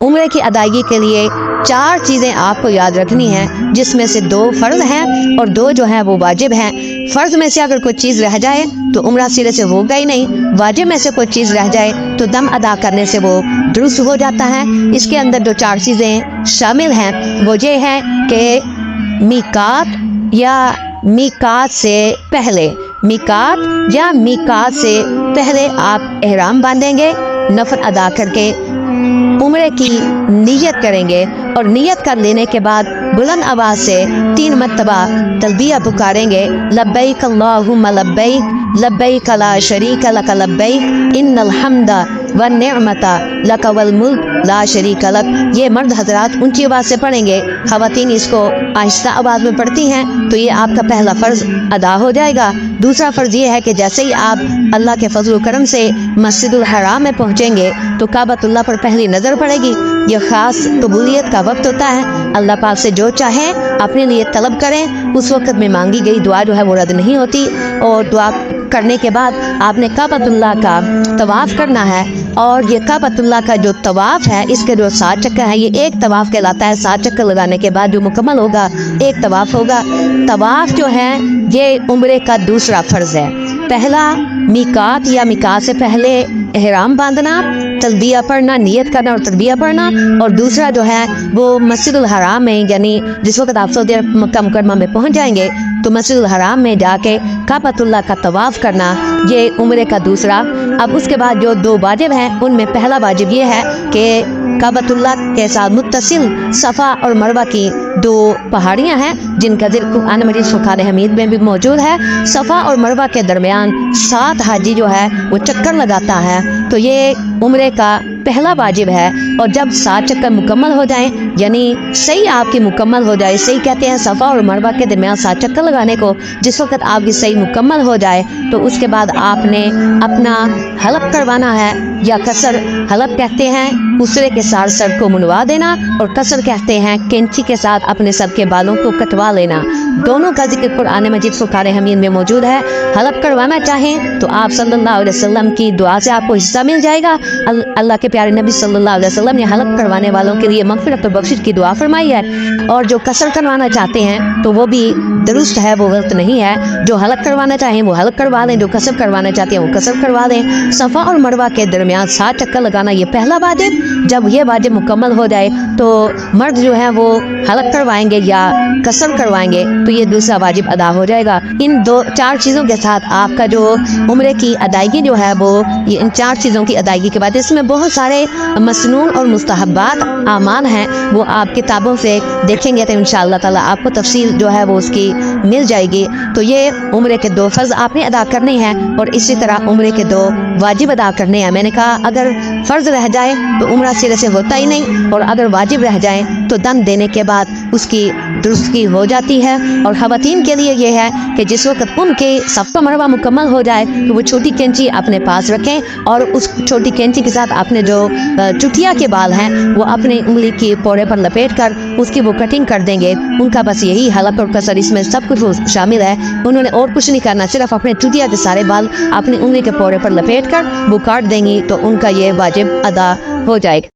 उम्रे की अदायगी के लिए 4 चीज़ें आपको याद रखनी हैं, जिसमें से 2 फ़र्ज़ हैं और 2 जो हैं वो वाजिब हैं। फ़र्ज़ में से अगर कोई चीज़ रह जाए तो उम्रा सिरे से होगा ही नहीं, वाजिब में से कोई चीज़ रह जाए तो दम अदा करने से वो दुरुस्त हो जाता है। इसके अंदर जो 4 चीज़ें शामिल हैं वो ये हैं कि मीकात या मीकात से पहले, मीकात या मीकात से पहले आप एहराम बांधेंगे, नफल अदा करके उम्रे की नियत करेंगे और नियत कर लेने के बाद बुलंद आवाज़ से 3 मरतबा तलबिया पुकारेंगे, लब्बैक अल्लाहुम्मा लब्बैक लब्बैक ला शरीक लक लब्बैक इन्नल हम्दा वन निअमता लक वल मुल्क ला शरीक लक। ये मर्द हजरात ऊंची आवाज़ से पढ़ेंगे, खवातीन इसको आहिस्ता आवाज़ में पढ़ती हैं, तो ये आपका पहला फ़र्ज़ अदा हो जाएगा। दूसरा फ़र्ज़ ये है कि जैसे ही आप अल्लाह के फजल करम से मस्जिदुल हराम में पहुँचेंगे तो काबतुल्लाह पर पहली नज़र पड़ेगी। यह ख़ास कबूलियत का वक्त होता है, अल्लाह पाक से जो चाहें अपने लिए तलब करें, उस वक्त में मांगी गई दुआ जो है वो रद्द नहीं होती। और दुआ करने के बाद आपने काबतुल्लाह का तवाफ़ करना है, और ये काबतुल्लाह का जो तवाफ़ है इसके जो 7 चक्कर हैं, ये एक तवाफ़ कहलाता है। 7 चक्कर लगाने के बाद जो मुकम्मल होगा एक तवाफ़ होगा। तवाफ़ जो है ये उम्रे का दूसरा फ़र्ज़ है। पहला मीकात या मीकात से पहले एहराम बांधना, तलबिया पढ़ना, नियत करना और तलबिया पढ़ना, और दूसरा जो है वो मस्जिदुल हराम में, यानी जिस वक्त आप सऊदी मक्का मुकर्रमा में पहुंच जाएंगे तो मस्जिदुल हराम में जाके काबतुल्लाह का तवाफ़ करना, ये उम्रे का दूसरा। अब उसके बाद जो 2 वाजिब हैं उनमें पहला वाजिब ये है कि काबतुल्लाह के साथ मुत्तसिल सफ़ा और मरवा की 2 पहाड़ियाँ हैं जिनका ज़िक्र कुरान मजीद फुरक़ान हमीद में भी मौजूद है। सफ़ा और मरवा के दरमियान 7 हाजी जो है वो चक्कर लगाता है, तो ये उम्रे का पहला वाजिब है। और जब 7 चक्कर मुकम्मल हो जाएं, यानी सही आपकी मुकम्मल हो जाए, सही कहते हैं सफ़ा और मरवा के दरमियान 7 चक्कर लगाने को, जिस वक्त आपकी सही मुकम्मल हो जाए तो उसके बाद आपने अपना हलक करवाना है, या कसर हलक कहते हैं उसरे के साथ सर को मुनवा देना, और कसर कहते हैं कैंची के साथ अपने सर के बालों को कटवा लेना। दोनों का जिक्र कुरान मजीद फुरक़ान हमीद में मौजूद है। हलक करवाना चाहें तो आप सल्लल्लाहु अलैहि वसल्लम की दुआ से आपको हिस्सा मिल जाएगा। अल्लाह के प्यारे नबी सल्लल्लाहु अलैहि वसल्लम ने हलक करवाने वालों के लिए मग़फ़िरत और बख्शिश की दुआ फरमाई है। और जो कसर करवाना चाहते हैं तो वो भी दुरुस्त है, वो गलत नहीं है। जो हलक करवाना चाहें वो हलक करवा लें, जो कसर करवाना चाहते हैं वो कसर करवा लें। सफ़ा और मरवा के दरमियान 7 चक्कर लगाना ये पहला वाजिब। जब ये वाजिब मुकम्मल हो जाए तो मर्द जो है वो हलक करवाएंगे या कसर करवाएंगे, तो ये दूसरा वाजिब अदा हो जाएगा। इन 4 चीज़ों के साथ आपका जो उम्रे की अदायगी जो है वो, ये इन 4 चीज़ों की अदायगी के बाद इसमें बहुत सारे मसनून और मुस्तहब्बात आमाल हैं, वो आप किताबों से देखेंगे तो इंशाअल्लाह ताला आपको तफसील जो है वो उसकी मिल जाएगी। तो ये उम्रे के 2 फ़र्ज़ आपने अदा करने हैं और इसी तरह उम्रे के 2 वाजिब अदा करने हैं। मैंने कहा अगर फ़र्ज़ रह जाए तो उम्रा सिरे से होता ही नहीं, और अगर वाजिब रह जाए तो दम देने के बाद उसकी दुरुस्ती हो जाती है। और ख़वातीन के लिए ये है कि जिस वक्त उनके सफ़ा मरवा मुकम्मल हो जाए तो वो छोटी कैंची अपने पास रखें, और उस छोटी कैंची के साथ अपने जो चुटिया के बाल हैं वो अपनी उंगली की पोड़े पर लपेट कर उसकी वो कटिंग कर देंगे। उनका बस यही हलक और कसर, इसमें सब कुछ शामिल है। उन्होंने और कुछ नहीं करना, सिर्फ अपने चुटिया के सारे बाल अपनी उंगली के पोड़े पर लपेट कर वो काट देंगी, तो उनका ये वाजिब अदा हो जाएगा।